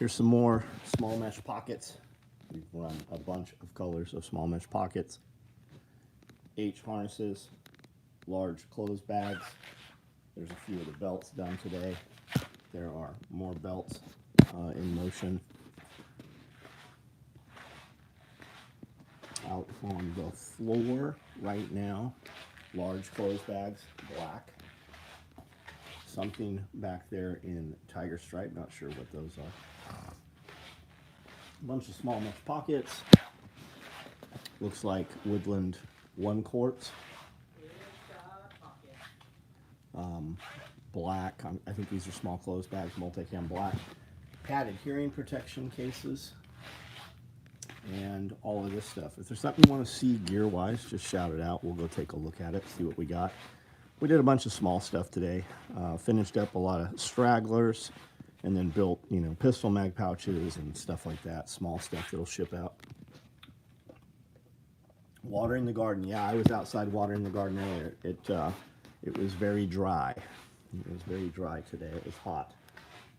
Here's some more small mesh pockets. We've run a bunch of colors of small mesh pockets. H harnesses, large clothes bags. There's a few of the belts done today. There are more belts in motion. Out on the floor right now, large clothes bags, black. Something back there in tiger stripe, not sure what those are. A bunch of small mesh pockets. Looks like woodland 1 quarts. Black, I think these are small clothes bags, multicam black. Padded hearing protection cases. And all of this stuff. If there's something you want to see gear-wise, just shout it out. We'll go take a look at it, see what we got. We did a bunch of small stuff today. Finished up a lot of stragglers, and then built, pistol mag pouches and stuff like that. Small stuff that'll ship out. Watering the garden. Yeah, I was outside watering the garden earlier. It was very dry. It was very dry today. It was hot.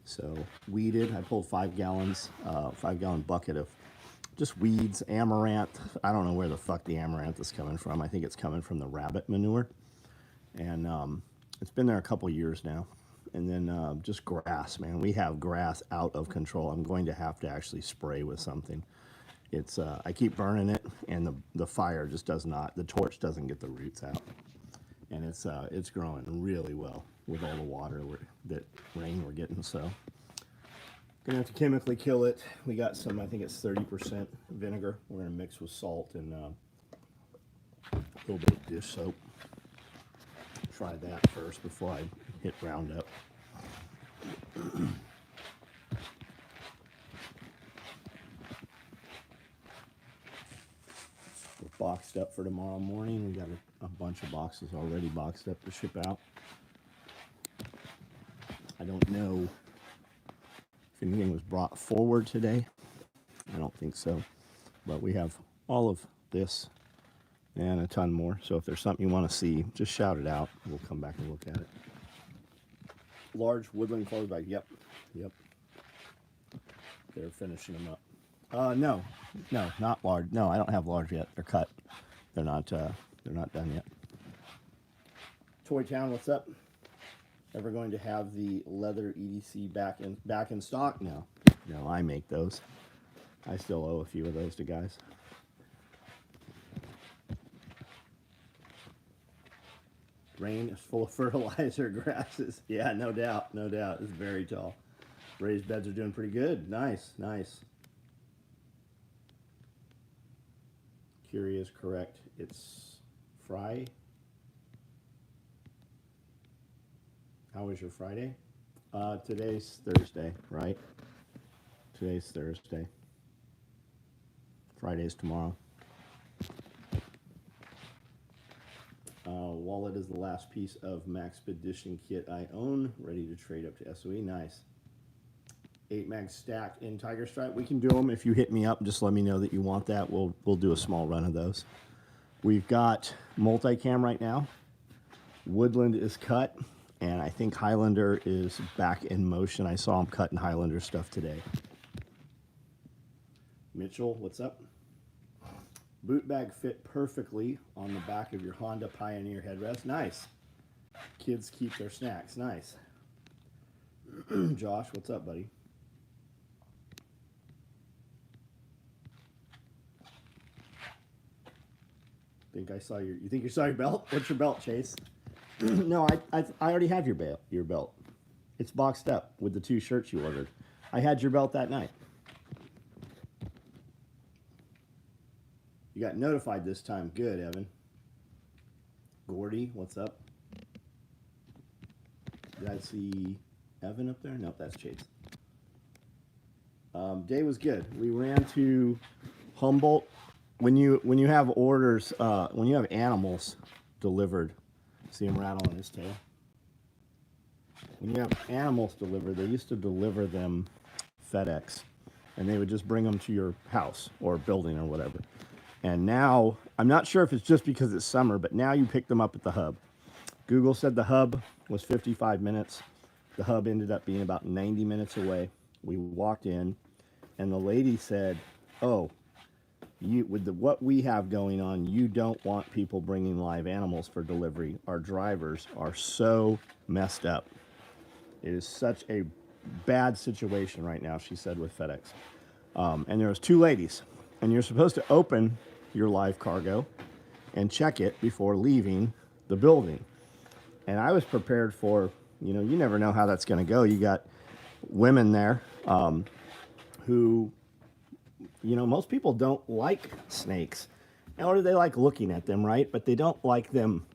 So weeded. I pulled 5 gallons, 5-gallon bucket of just weeds, amaranth. I don't know where the fuck the amaranth is coming from. I think it's coming from the rabbit manure. And it's been there a couple years now. And then just grass, man. We have grass out of control. I'm going to have to actually spray with something. It's I keep burning it, and the fire just does not. The torch doesn't get the roots out, and it's growing really well with all the water that rain we're getting. So gonna have to chemically kill it. We got some. I think it's 30% vinegar. We're gonna mix with salt and a little bit of dish soap. Try that first before I hit Roundup. We're boxed up for tomorrow morning. We got a bunch of boxes already boxed up to ship out. I don't know if anything was brought forward today. I don't think so. But we have all of this and a ton more. So if there's something you want to see, just shout it out. We'll come back and look at it. Large woodland clothes bag. Yep. They're finishing them up. No, not large. No, I don't have large yet. They're cut. They're not done yet. Toy Town, what's up? Ever going to have the leather EDC back in stock? No, I make those. I still owe a few of those to guys. Rain is full of fertilizer grasses. Yeah, no doubt. It's very tall. Raised beds are doing pretty good. Nice. Curie is correct. It's Friday. How was your Friday? Today's Thursday, right? Today's Thursday. Friday's tomorrow. Wallet is the last piece of Maxpedition kit I own. Ready to trade up to SOE. Nice. 8 mags stacked in Tiger Stripe. We can do them. If you hit me up, just let me know that you want that. We'll do a small run of those. We've got multicam right now. Woodland is cut, and I think Highlander is back in motion. I saw him cutting Highlander stuff today. Mitchell, what's up? Boot bag fit perfectly on the back of your Honda Pioneer headrest. Nice. Kids keep their snacks. Nice. Josh, what's up, buddy? You think you saw your belt? What's your belt, Chase? No, I already have your belt. It's boxed up with the 2 shirts you ordered. I had your belt that night. You got notified this time. Good, Evan. Gordy, what's up? Did I see Evan up there? Nope, that's Chase. Day was good. We ran to Humboldt. When you have orders, when you have animals delivered, see him rattling his tail. When you have animals delivered, they used to deliver them FedEx, and they would just bring them to your house or building or whatever. And now, I'm not sure if it's just because it's summer, but now you pick them up at the hub. Google said the hub was 55 minutes. The hub ended up being about 90 minutes away. We walked in, and the lady said, "Oh, you with what we have going on, you don't want people bringing live animals for delivery. Our drivers are so messed up. It is such a bad situation right now," she said, with FedEx. And there was two ladies, and you're supposed to open your live cargo and check it before leaving the building. And I was prepared for, you never know how that's going to go. You got women there who, most people don't like snakes, or they like looking at them, right? But they don't like them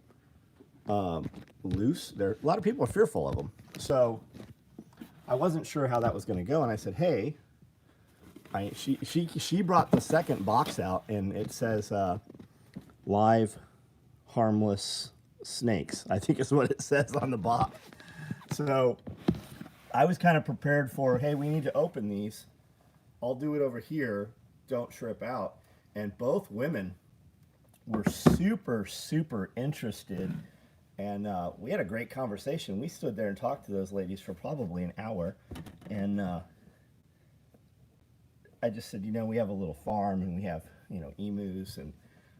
loose. A lot of people are fearful of them. So I wasn't sure how that was going to go, and I said, "Hey," she brought the second box out, and it says live harmless snakes, I think is what it says on the box. So I was kind of prepared for, hey, we need to open these. I'll do it over here. Don't trip out. And both women were super, super interested. And we had a great conversation. We stood there and talked to those ladies for probably an hour. And I just said, we have a little farm, and we have, emus and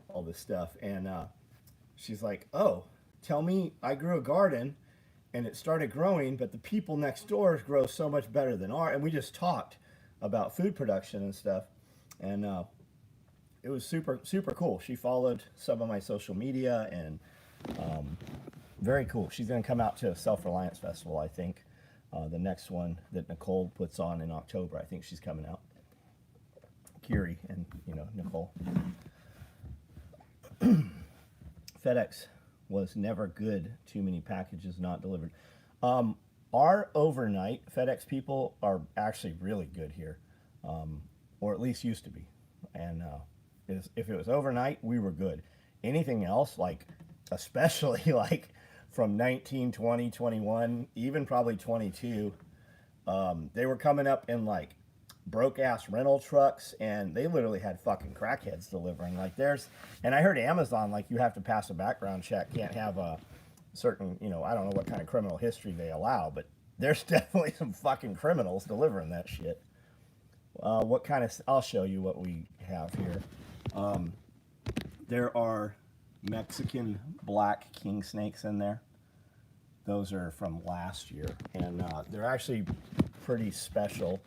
all this stuff. And she's like, "Oh, tell me, I grew a garden and it started growing, but the people next door grow so much better than ours." And we just talked about food production and stuff. And it was super, super cool. She followed some of my social media, and very cool. She's going to come out to a Self-Reliance Festival, I think. The next one that Nicole puts on in October, I think she's coming out. Kiri and, Nicole. FedEx was never good. Too many packages not delivered. Our overnight FedEx people are actually really good here, or at least used to be. And if it was overnight, we were good. Anything else, like especially like from 19, 20, 21, even probably 22, they were coming up in like broke ass rental trucks, and they literally had fucking crackheads delivering. Like and I heard Amazon, like, you have to pass a background check, can't have a certain, I don't know what kind of criminal history they allow, but there's definitely some fucking criminals delivering that shit. I'll show you what we have here. There are Mexican black king snakes in there. Those are from last year, and they're actually pretty special.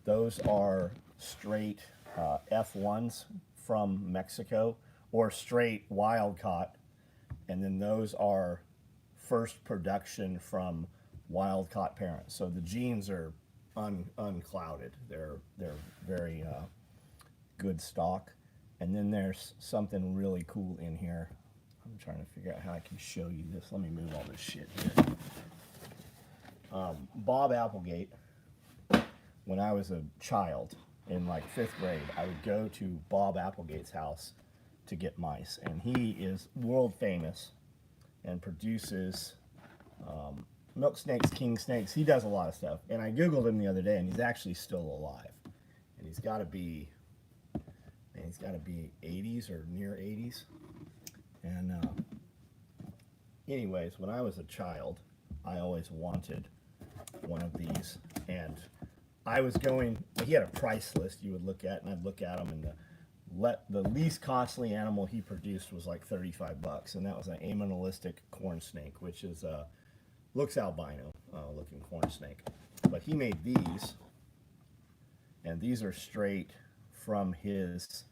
Those are straight F1s from Mexico, or straight wild caught, and then those are first production from wild caught parents. So the genes are unclouded. They're very good stock. And then there's something really cool in here. I'm trying to figure out how I can show you this. Let me move all this shit here. Bob Applegate. When I was a child in like 5th grade, I would go to Bob Applegate's house to get mice, and he is world famous and produces milk snakes, king snakes. He does a lot of stuff, and I googled him the other day, and he's actually still alive, and he's got to be 80s or near 80s. And anyways, when I was a child, I always wanted one of these, and I was he had a price list you would look at, and I'd look at them, and the least costly animal he produced was like $35, and that was an aminalistic corn snake, which is looks albino looking corn snake. But he made these, and these are straight from his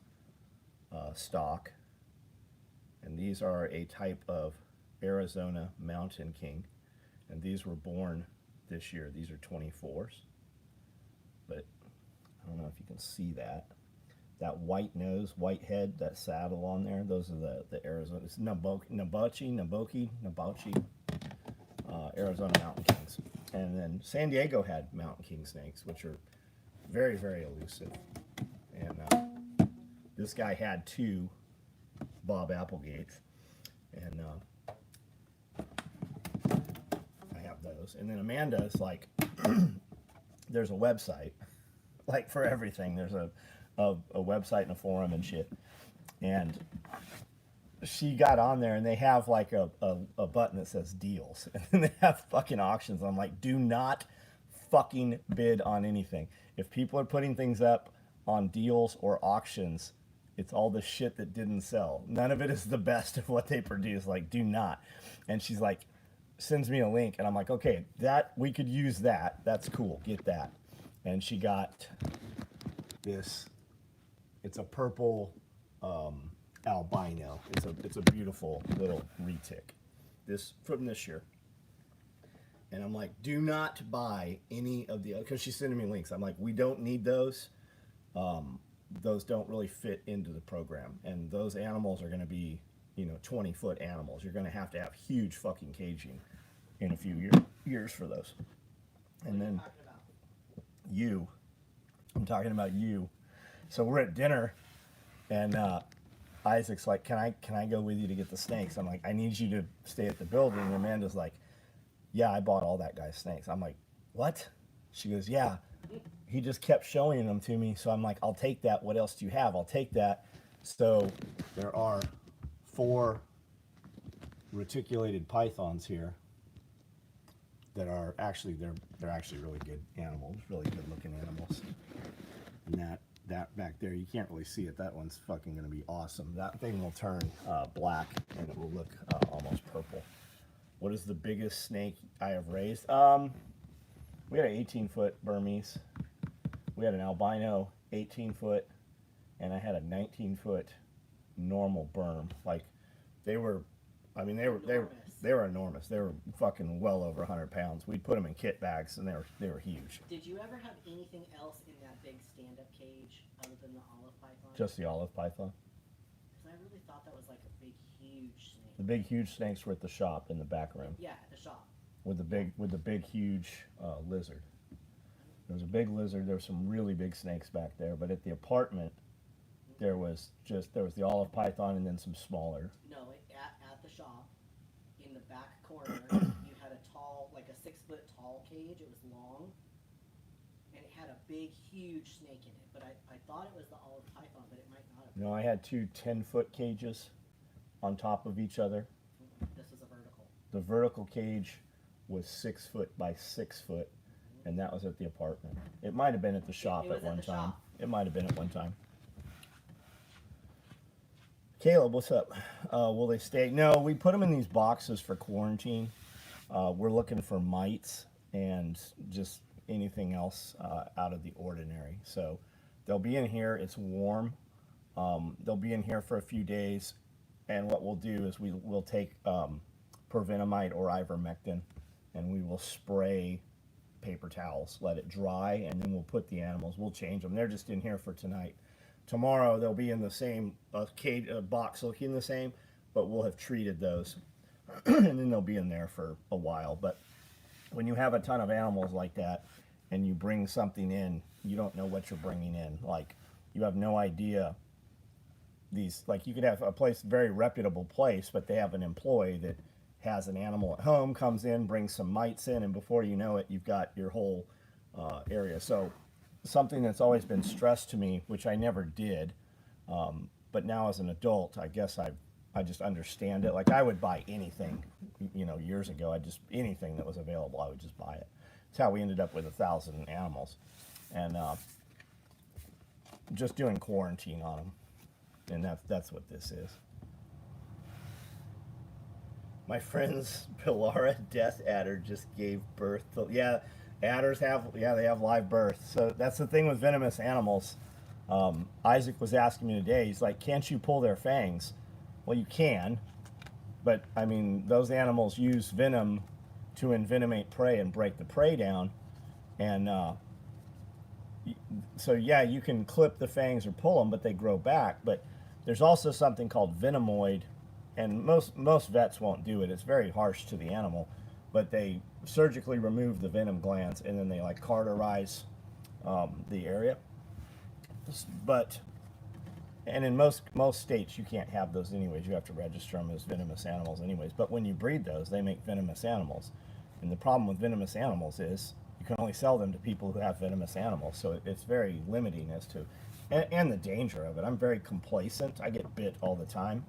stock, and these are a type of Arizona mountain king, and these were born this year. These are 24s. But I don't know if you can see that. That white nose, white head, that saddle on there, those are the Arizona, it's Nabochi, Arizona mountain kings. And then San Diego had mountain king snakes, which are very, very elusive. And this guy had 2 Bob Applegates, and I have those. And then Amanda's like, there's a website, like for everything. There's a website and a forum and shit. And she got on there, and they have like a button that says deals, and then they have fucking auctions. I'm like, do not fucking bid on anything. If people are putting things up on deals or auctions, it's all the shit that didn't sell. None of it is the best of what they produce. Like, do not. And she's like, sends me a link, and I'm like, okay, that we could use that. That's cool. Get that. And she got this. It's a purple albino. It's a beautiful little retic. This from this year. And I'm like, do not buy any of the, because she's sending me links. I'm like, we don't need those. Those don't really fit into the program. And those animals are going to be, 20-foot animals. You're going to have huge fucking caging in a few years for those. And then I'm talking about you. So we're at dinner, and Isaac's like, can I go with you to get the snakes? I'm like, I need you to stay at the building. And Amanda's like, yeah, I bought all that guy's snakes. I'm like, what? She goes, yeah. He just kept showing them to me. So I'm like, I'll take that. What else do you have? I'll take that. So there are 4 reticulated pythons here that are actually, they're actually really good animals, really good looking animals. And that back there, you can't really see it. That one's fucking going to be awesome. That thing will turn black, and it will look almost purple. What is the biggest snake I have raised? We had an 18-foot Burmese. We had an albino 18-foot, and I had a 19-foot normal berm. Like, they were enormous. They were fucking well over 100 pounds. We'd put them in kit bags, and they were huge. Did you ever have anything else in that big stand-up cage other than the olive python? Just the olive python. Because I really thought that was like a big, huge snake. The big, huge snakes were at the shop in the back room. Yeah, at the shop. With the big, huge lizard. There was a big lizard. There were some really big snakes back there. But at the apartment, there was the olive python and then some smaller. No, at the shop, in the back corner, you had a tall, like a 6-foot tall cage. It was long, and it had a big, huge snake in it. But I thought it was the olive python, but it might not have been. No, I had 2 10-foot cages on top of each other. This was a vertical. The vertical cage was 6 foot by 6 foot, and that was at the apartment. It might have been at the shop at one time. It might have been at one time. Caleb, what's up? Will they stay? No, we put them in these boxes for quarantine. We're looking for mites and just anything else out of the ordinary. So they'll be in here. It's warm. They'll be in here for a few days, and what we'll do is we'll take pervenomite or ivermectin, and we will spray paper towels, let it dry, and then we'll put the animals. We'll change them. They're just in here for tonight. Tomorrow they'll be in the same cage, box looking the same, but we'll have treated those, and then they'll be in there for a while. But when you have a ton of animals like that, and you bring something in, you don't know what you're bringing in. Like, you have no idea. Like, you could have a place, very reputable place, but they have an employee that has an animal at home, comes in, brings some mites in, and before you know it, you've got your whole area. So something that's always been stressed to me, which I never did, but now as an adult, I guess I just understand it. Like, I would buy anything, years ago. Anything that was available, I would just buy it. That's how we ended up with 1,000 animals, and just doing quarantine on them, and that's what this is. My friend's Pilara death adder just gave birth to, adders they have live birth. So that's the thing with venomous animals. Isaac was asking me today, he's like, can't you pull their fangs? Well, you can, but I mean, those animals use venom to envenomate prey and break the prey down. And so yeah, you can clip the fangs or pull them, but they grow back. But there's also something called venomoid, and most vets won't do it. It's very harsh to the animal, but they surgically remove the venom glands, and then they like cauterize the area. And in most states, you can't have those anyways. You have to register them as venomous animals anyways. But when you breed those, they make venomous animals. And the problem with venomous animals is you can only sell them to people who have venomous animals. So it's very limiting as to, and the danger of it. I'm very complacent. I get bit all the time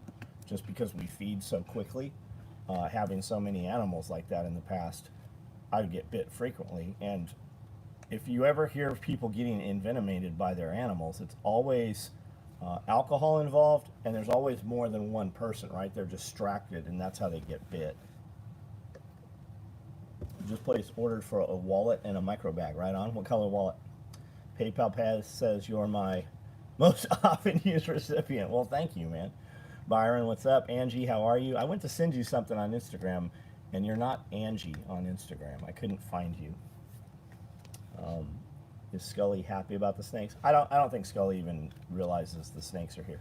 just because we feed so quickly. Having so many animals like that in the past, I would get bit frequently. And if you ever hear of people getting envenomated by their animals, it's always alcohol involved, and there's always more than one person, right? They're distracted, and that's how they get bit. Just placed ordered for a wallet and a micro bag. Right on. What color wallet? PayPal Pass says you're my most often used recipient. Well, thank you, man. Byron, what's up? Angie, how are you? I went to send you something on Instagram, and you're not Angie on Instagram. I couldn't find you. Is Scully happy about the snakes? I don't think Scully even realizes the snakes are here.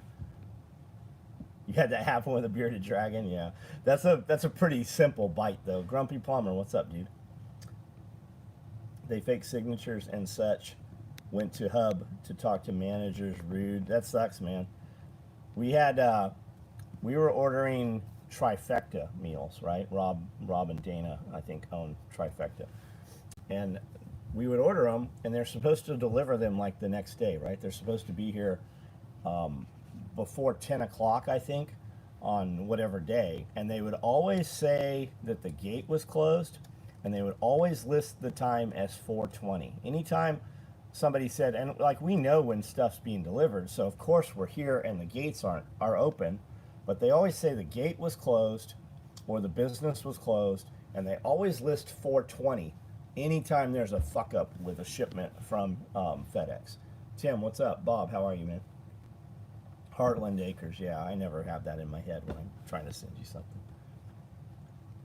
You had that happen with a bearded dragon? Yeah. That's a pretty simple bite, though. Grumpy Plumber, what's up, dude? They fake signatures and such. Went to Hub to talk to managers. Rude. That sucks, man. We had, we were ordering Trifecta meals, right? Rob and Dana, I think, own Trifecta. And we would order them, and they're supposed to deliver them like the next day, right? They're supposed to be here before 10 o'clock, I think, on whatever day. And they would always say that the gate was closed, and they would always list the time as 4:20. Anytime somebody said, and like we know when stuff's being delivered, so of course we're here and the gates are open, but they always say the gate was closed or the business was closed, and they always list 4:20 anytime there's a fuck up with a shipment from FedEx. Tim, what's up? Bob, how are you, man? Heartland Acres, yeah, I never have that in my head when I'm trying to send you something.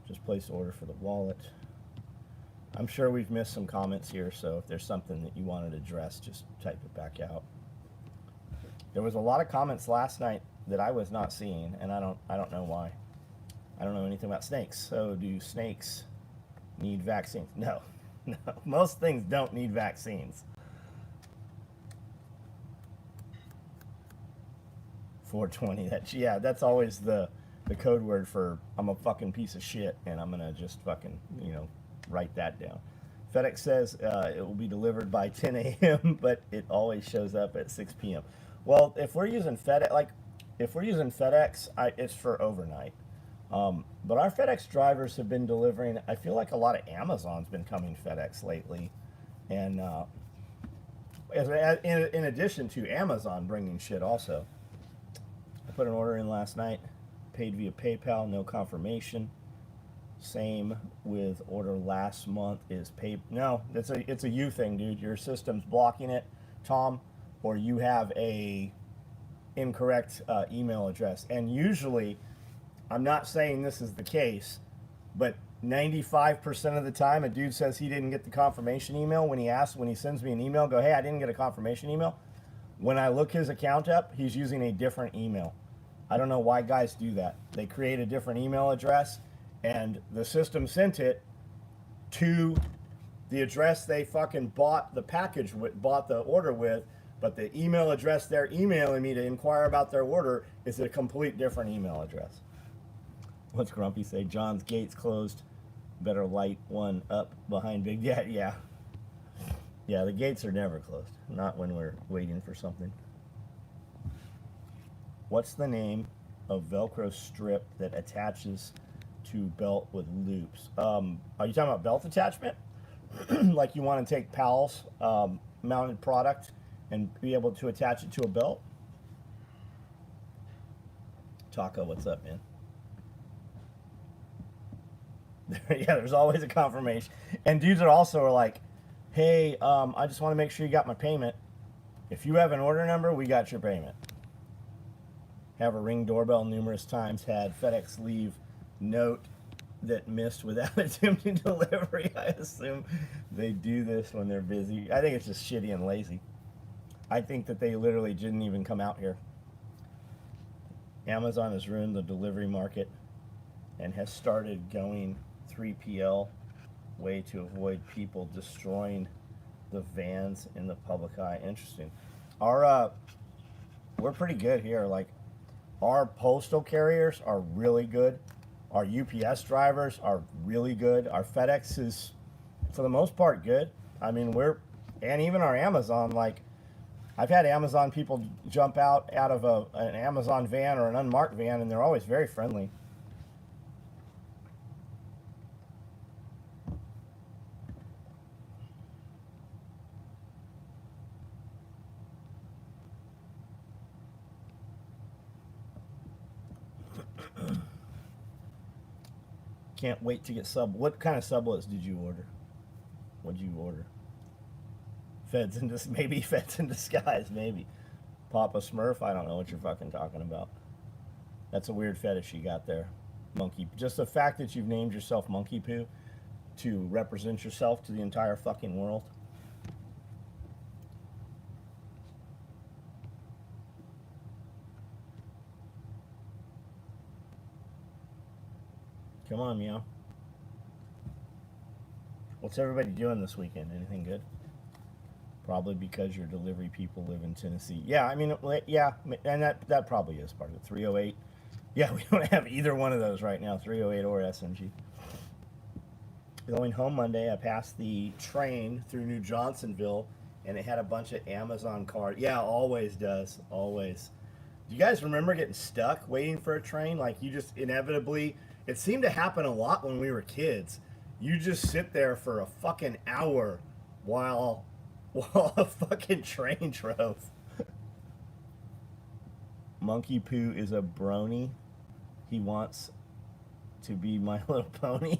Just place order for the wallet. I'm sure we've missed some comments here, so if there's something that you wanted addressed, just type it back out. There was a lot of comments last night that I was not seeing, and I don't know why. I don't know anything about snakes. So do snakes need vaccines? No. No. Most things don't need vaccines. 420, that's always the code word for I'm a fucking piece of shit, and I'm gonna just fucking, write that down. FedEx says it will be delivered by 10 a.m., but it always shows up at 6 p.m. Well, if we're using FedEx, it's for overnight. But our FedEx drivers have been delivering. I feel like a lot of Amazon's been coming FedEx lately, and in addition to Amazon bringing shit also. I put an order in last night, paid via PayPal, no confirmation. Same with order last month is pay. No, it's a you thing, dude. Your system's blocking it, Tom, or you have a incorrect email address. And usually, I'm not saying this is the case, but 95% of the time, a dude says he didn't get the confirmation email. When he sends me an email, go, hey, I didn't get a confirmation email. When I look his account up, he's using a different email. I don't know why guys do that. They create a different email address, and the system sent it to the address they fucking bought the package with, bought the order with, but the email address they're emailing me to inquire about their order is a complete different email address. What's Grumpy say? John's gate's closed. Better light one up behind Big Dad. Yeah. Yeah, the gates are never closed. Not when we're waiting for something. What's the name of Velcro strip that attaches to belt with loops? Are you talking about belt attachment? Like you want to take PAL's mounted product and be able to attach it to a belt? Taco, what's up, man? Yeah, there's always a confirmation. And dudes are like, hey, I just want to make sure you got my payment. If you have an order number, we got your payment. Have a Ring doorbell numerous times. Had FedEx leave note that missed without attempting delivery. I assume they do this when they're busy. I think it's just shitty and lazy. I think that they literally didn't even come out here. Amazon has ruined the delivery market and has started going 3PL way to avoid people destroying the vans in the public eye. Interesting. We're pretty good here. Like, our postal carriers are really good. Our UPS drivers are really good. Our FedEx is, for the most part, good. I mean, and even our Amazon, like, I've had Amazon people jump out of an Amazon van or an unmarked van, and they're always very friendly. Can't wait to get sub. What kind of sublets did you order? What did you order? Feds in dis maybe Feds in disguise, maybe. Papa Smurf, I don't know what you're fucking talking about. That's a weird fetish you got there. Monkey. Just the fact that you've named yourself Monkey Poo to represent yourself to the entire fucking world. Come on, meow. What's everybody doing this weekend? Anything good? Probably because your delivery people live in Tennessee. Yeah, I mean, yeah, and that probably is part of it. 308. Yeah, we don't have either one of those right now, 308 or SMG. Going home Monday, I passed the train through New Johnsonville, and it had a bunch of Amazon cars. Yeah, always does, always. Do you guys remember getting stuck waiting for a train? Like, you just inevitably, it seemed to happen a lot when we were kids. You just sit there for a fucking hour while a fucking train drove. Monkey Poo is a brony. He wants to be My Little Pony.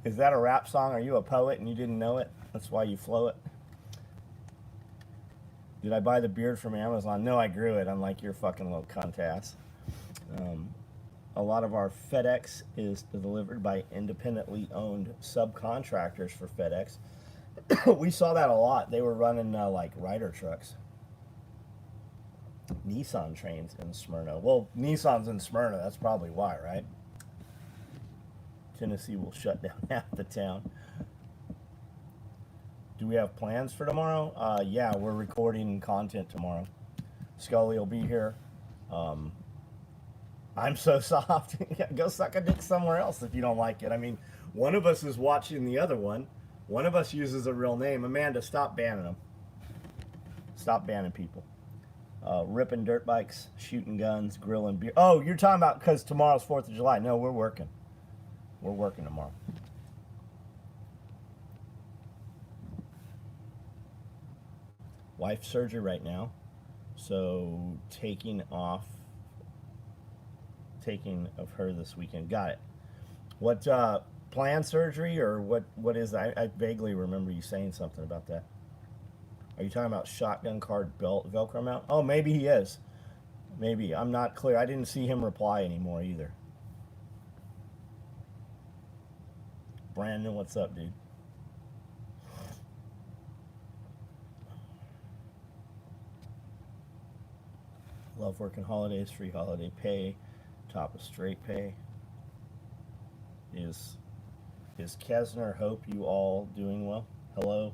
Is that a rap song? Are you a poet and you didn't know it? That's why you flow it. Did I buy the beard from Amazon? No, I grew it, unlike your fucking little cunt ass. A lot of our FedEx is delivered by independently owned subcontractors for FedEx. We saw that a lot. They were running like Ryder trucks. Nissan trains in Smyrna. Well, Nissan's in Smyrna. That's probably why, right? Tennessee will shut down half the town. Do we have plans for tomorrow? Yeah, we're recording content tomorrow. Scully will be here. I'm so soft. Go suck a dick somewhere else if you don't like it. I mean, one of us is watching the other one. One of us uses a real name. Amanda, stop banning them. Stop banning people. Ripping dirt bikes, shooting guns, grilling beer. Oh, you're talking about because tomorrow's 4th of July. No, we're working. We're working tomorrow. Wife surgery right now. So taking of her this weekend. Got it. What planned surgery or what is that? I vaguely remember you saying something about that. Are you talking about shotgun card belt Velcro mount? Oh, maybe he is. Maybe. I'm not clear. I didn't see him reply anymore either. Brandon, what's up, dude? Love working holidays, free holiday pay, top of straight pay. Is Kesner, hope you all doing well? Hello,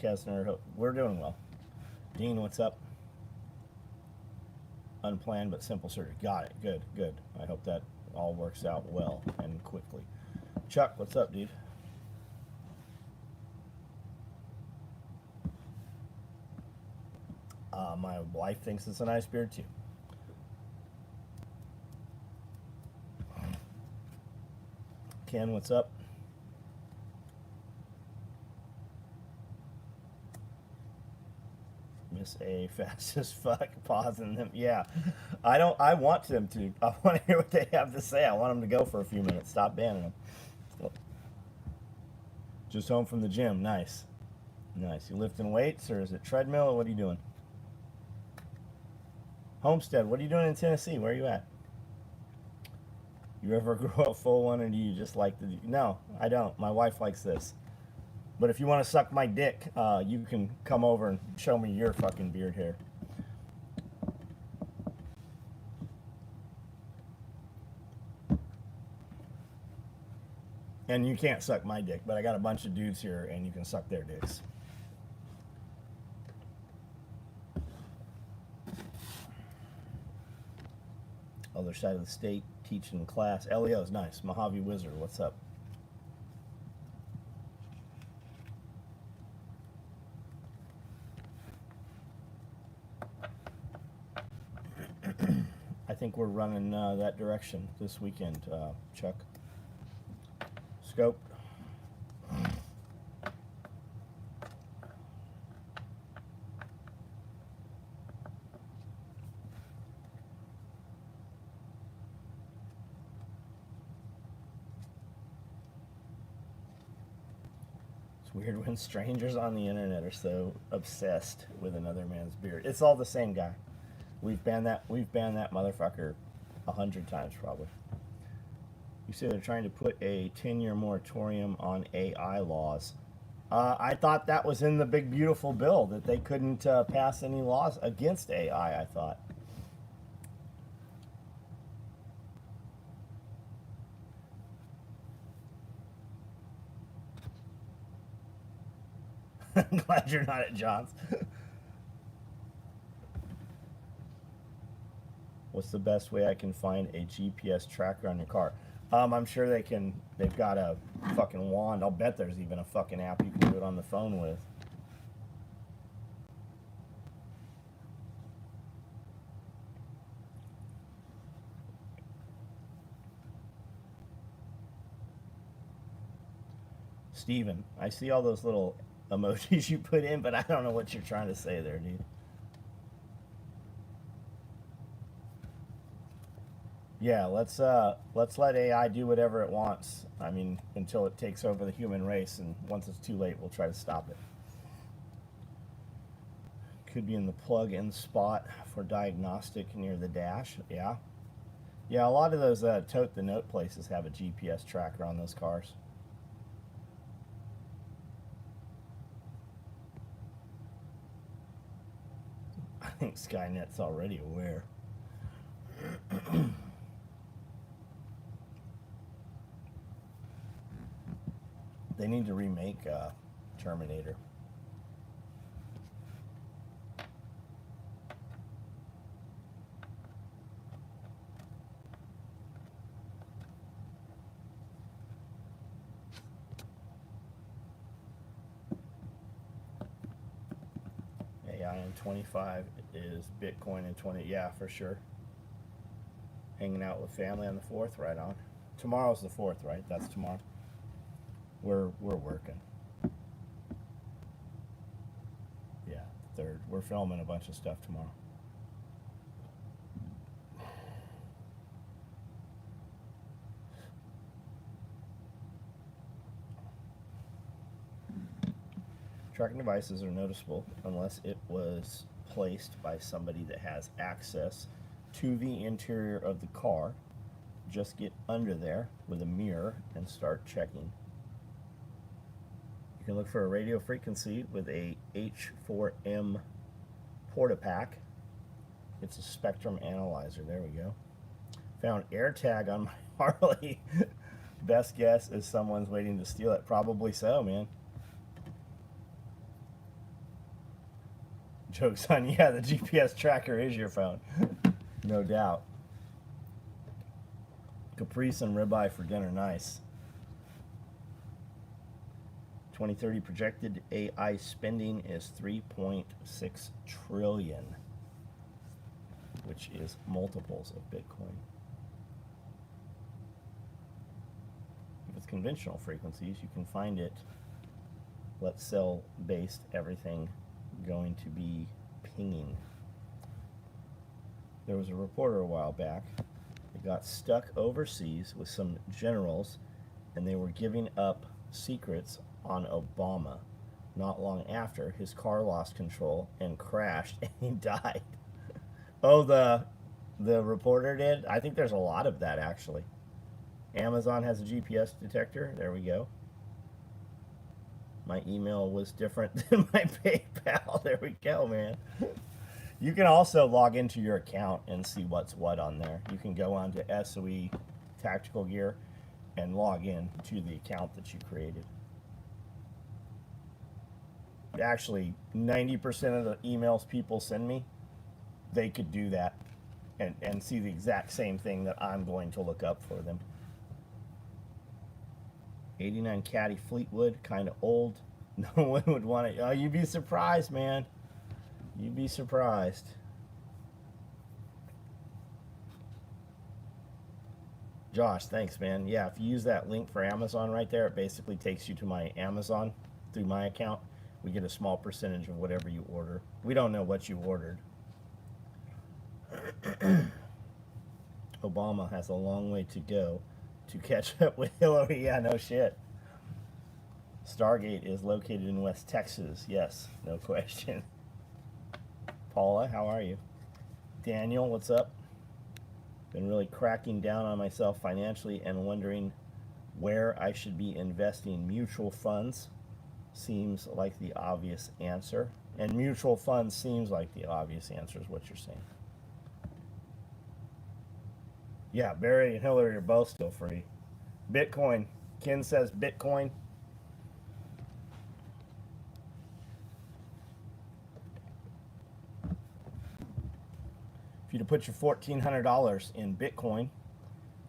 Kesner, hope we're doing well. Dean, what's up? Unplanned but simple surgery. Got it. Good, good. I hope that all works out well and quickly. Chuck, what's up, dude? My wife thinks it's a nice beard too. Ken, what's up? Miss A, fast as fuck, pausing them. Yeah, I want them to. I want to hear what they have to say. I want them to go for a few minutes. Stop banning them. Just home from the gym. Nice. Nice. You lifting weights or is it treadmill or what are you doing? Homestead, what are you doing in Tennessee? Where are you at? You ever grow a full one or do you just like the... No, I don't. My wife likes this. But if you want to suck my dick, you can come over and show me your fucking beard hair. And you can't suck my dick, but I got a bunch of dudes here and you can suck their dicks. Other side of the state, teaching class. LEO's nice. Mojave Wizard, what's up? I think we're running that direction this weekend, Chuck. Scope. weird when strangers on the internet are so obsessed with another man's beard. It's all the same guy. We've banned that motherfucker 100 times probably. You say they're trying to put a 10-year moratorium on AI laws. I thought that was in the big beautiful bill, that they couldn't pass any laws against AI, I thought. I'm glad you're not at John's. What's the best way I can find a GPS tracker on your car? I'm sure they can. They've got a fucking wand. I'll bet there's even a fucking app you can do it on the phone with. Steven, I see all those little emojis you put in, but I don't know what you're trying to say there, dude. Yeah, let's let AI do whatever it wants. I mean, until it takes over the human race, and once it's too late, we'll try to stop it. Could be in the plug-in spot for diagnostic near the dash. Yeah, yeah. A lot of those tote the note places have a GPS tracker on those cars. I think Skynet's already aware. They need to remake Terminator. AI in 25 is Bitcoin in 20. Yeah, for sure. Hanging out with family on the 4th, right on. Tomorrow's the 4th, right? That's tomorrow. We're working. Yeah, 3rd. We're filming a bunch of stuff tomorrow. Tracking devices are noticeable unless it was placed by somebody that has access to the interior of the car. Just get under there with a mirror and start checking. You can look for a radio frequency with a H4M Portapack. It's a spectrum analyzer. There we go. Found AirTag on my Harley. Best guess is someone's waiting to steal it. Probably so, man. Joke's on, yeah, the GPS tracker is your phone. No doubt. Caprice and ribeye for dinner, nice. 2030 projected AI spending is 3.6 trillion, which is multiples of Bitcoin. If it's conventional frequencies, you can find it, let's cell based, everything going to be pinging. There was a reporter a while back that got stuck overseas with some generals, and they were giving up secrets on Obama. Not long after, his car lost control and crashed, and he died. Oh, the reporter did? I think there's a lot of that, actually. Amazon has a GPS detector. There we go. My email was different than my PayPal. There we go, man. You can also log into your account and see what's what on there. You can go on to SOE Tactical Gear and log in to the account that you created. Actually, 90% of the emails people send me, they could do that and see the exact same thing that I'm going to look up for them. 89 Caddy Fleetwood, kind of old. No one would want it. Oh, you'd be surprised, man. You'd be surprised. Josh, thanks, man. Yeah, if you use that link for Amazon right there, it basically takes you to my Amazon through my account. We get a small percentage of whatever you order. We don't know what you ordered. Obama has a long way to go to catch up with Hillary. Yeah, no shit. Stargate is located in West Texas. Yes, no question. Paula, how are you? Daniel, what's up? Been really cracking down on myself financially and wondering where I should be investing. Mutual funds seems like the obvious answer. And mutual funds seems like the obvious answer is what you're saying. Yeah, Barry and Hillary are both still free. Bitcoin. Ken says Bitcoin. If you'd have put your $1,400 in Bitcoin,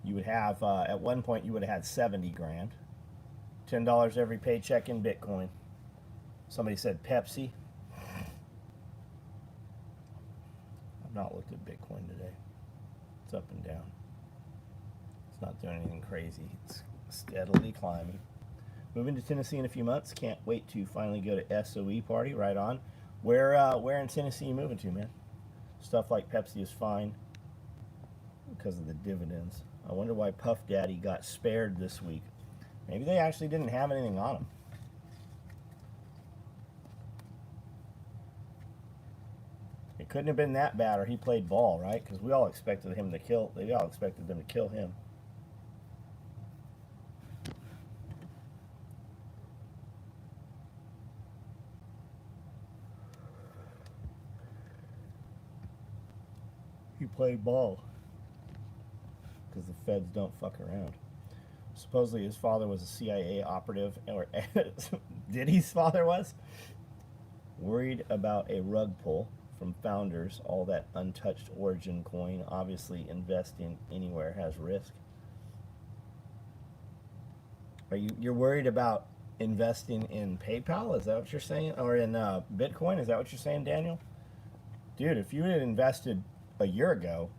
you would have, at one point, you would have had 70 grand. $10 every paycheck in Bitcoin. Somebody said Pepsi. I've not looked at Bitcoin today. It's up and down. It's not doing anything crazy. It's steadily climbing. Moving to Tennessee in a few months. Can't wait to finally go to SOE party. Right on. Where in Tennessee are you moving to, man? Stuff like Pepsi is fine because of the dividends. I wonder why Puff Daddy got spared this week. Maybe they actually didn't have anything on him. It couldn't have been that bad, or he played ball, right? Because we all expected him to kill. They all expected them to kill him. He played ball because the feds don't fuck around. Supposedly his father was a CIA operative, or Diddy's father was? Worried about a rug pull from founders, all that untouched origin coin. Obviously investing anywhere has risk. Are you're worried about investing in PayPal? Is that what you're saying? Or in Bitcoin? Is that what you're saying, Daniel? Dude, if you had invested a year ago,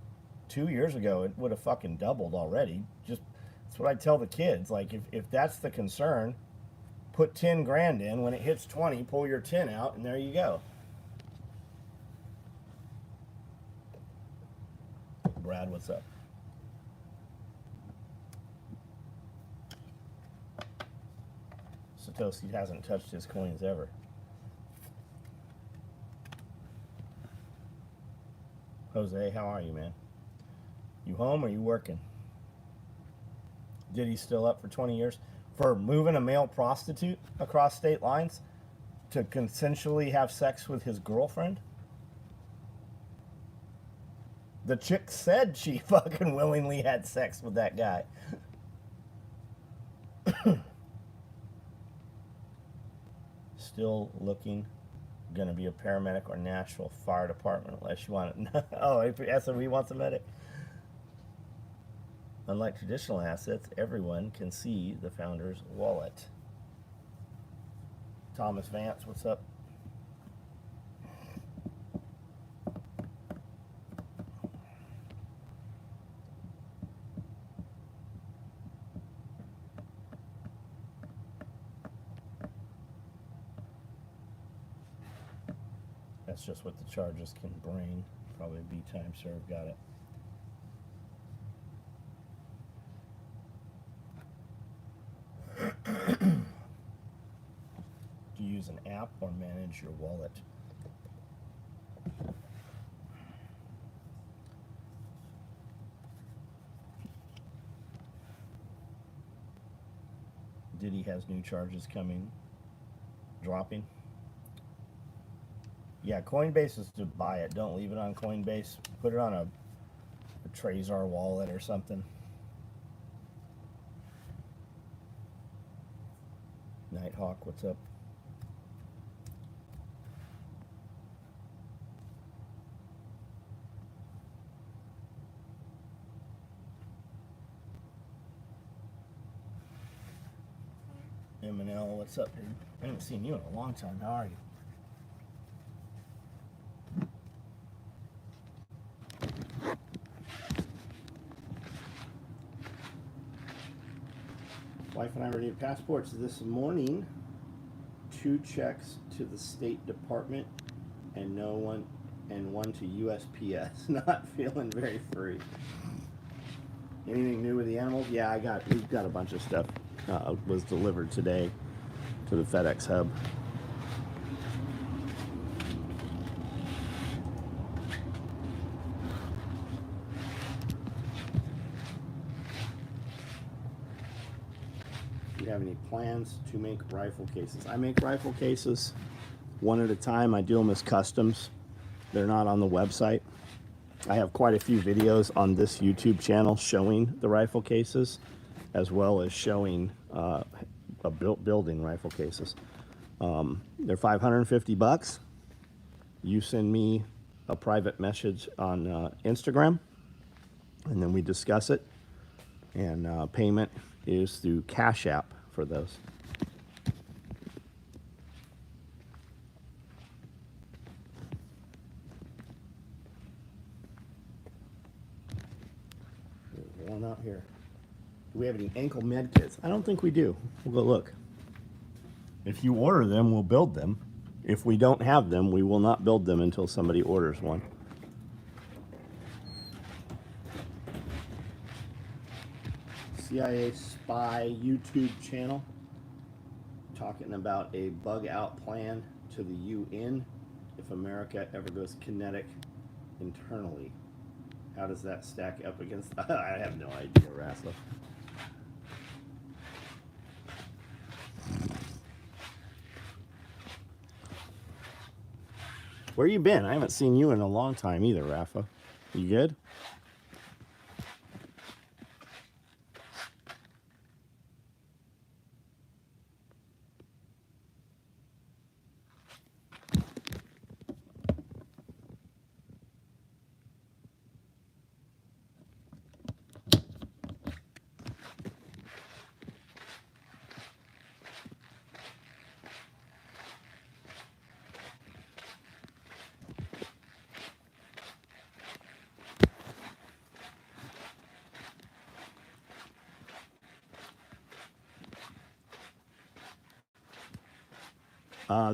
2 years ago, it would have fucking doubled already. Just that's what I tell the kids. Like, if that's the concern, put 10 grand in. When it hits 20, pull your 10 out, and there you go. Brad, what's up? Satoshi hasn't touched his coins ever. Jose, how are you, man? You home or you working? Did he still up for 20 years? For moving a male prostitute across state lines to consensually have sex with his girlfriend? The chick said she fucking willingly had sex with that guy. Still looking. Gonna be a paramedic or Nashville Fire Department unless you want it. Oh, if SOE wants a medic. Unlike traditional assets, everyone can see the founder's wallet. Thomas Vance, what's up? That's just what the charges can bring. Probably B time served, got it. Do you use an app or manage your wallet? Diddy has new charges coming, dropping. Yeah, Coinbase is to buy it. Don't leave it on Coinbase. Put it on a Trezor wallet or something. Nighthawk, what's up? M&L, what's up, dude? I haven't seen you in a long time. How are you? Wife and I renewed passports this morning. 2 checks to the State Department and one to USPS. Not feeling very free. Anything new with the animals? Yeah, we've got a bunch of stuff was delivered today. to the FedEx hub. Do you have any plans to make rifle cases? I make rifle cases one at a time. I do them as customs. They're not on the website. I have quite a few videos on this YouTube channel showing the rifle cases, as well as showing building rifle cases. They're $550. You send me a private message on Instagram, and then we discuss it. And payment is through Cash App for those. There's one out here. Do we have any ankle med kits? I don't think we do. We'll go look. If you order them, we'll build them. If we don't have them, we will not build them until somebody orders one. CIA spy YouTube channel talking about a bug out plan to the UN if America ever goes kinetic internally. How does that stack up against? I have no idea, Rasa. Where you been? I haven't seen you in a long time either, Rafa. You good?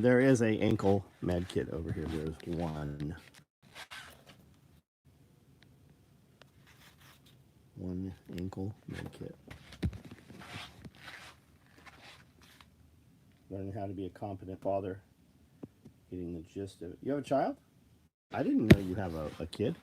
There is a ankle med kit over here. There's one. One ankle med kit. Learning how to be a competent father. Getting the gist of it. You have a child? I didn't know you have a kid.